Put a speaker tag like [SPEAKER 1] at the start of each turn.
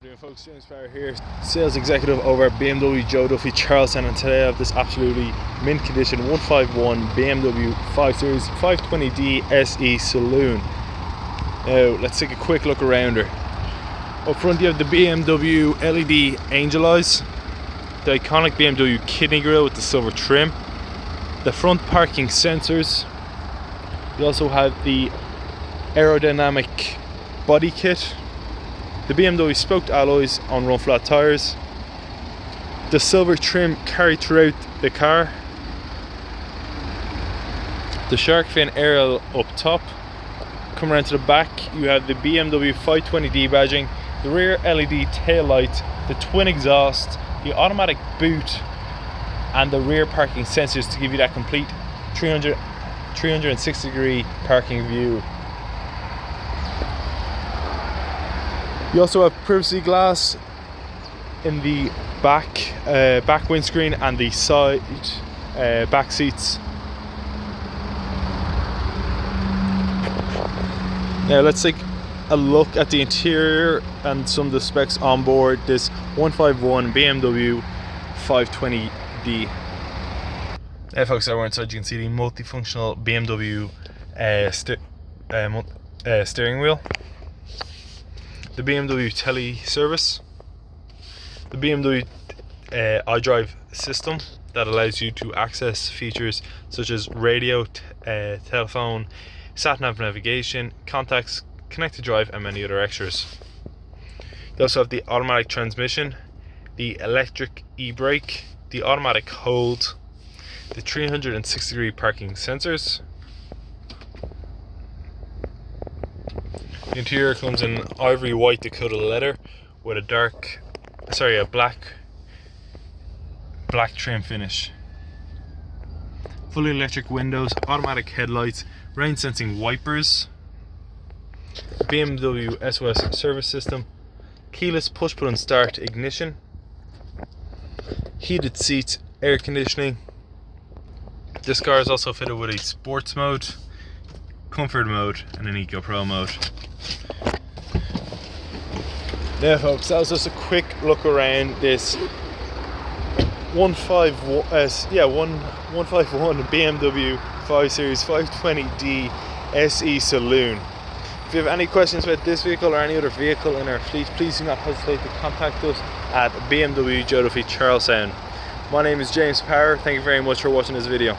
[SPEAKER 1] Good afternoon folks, James Power here, sales executive over at BMW Joe Duffy Charlestown, and today I have this absolutely mint condition 151 BMW 5 Series 520D SE Saloon. Now let's take a quick look around her. Up front you have the BMW LED angel eyes, the iconic BMW kidney grille with the silver trim, the front parking sensors. You also have the aerodynamic body kit, the BMW spoked alloys on run flat tyres, the silver trim carried throughout the car, the shark fin aerial up top. Come around to the back, you have the BMW 520D badging, the rear LED tail light, the twin exhaust, the automatic boot, and the rear parking sensors to give you that complete 360 degree parking view. You also have privacy glass in the back windscreen and the side back seats. Now let's take a look at the interior and some of the specs on board this 151 BMW 520D. Now folks, over inside you can see the multifunctional BMW steering wheel, the BMW Tele service, the BMW iDrive system that allows you to access features such as radio, telephone, sat-nav navigation, contacts, connected drive, and many other extras. You also have the automatic transmission, the electric e-brake, the automatic hold, the 360 degree parking sensors. The interior comes in ivory white Dakota leather with a black trim finish. Fully electric windows, automatic headlights, rain sensing wipers, BMW SOS service system, keyless push button start ignition, heated seats, air conditioning. This car is also fitted with a sports mode, comfort mode, and an Eco Pro mode. Now folks, that was just a quick look around this 151 BMW 5 Series 520D SE Saloon. If you have any questions about this vehicle or any other vehicle in our fleet, please do not hesitate to contact us at BMW Joe Duffy Charlestown. My name is James Power. Thank you very much for watching this video.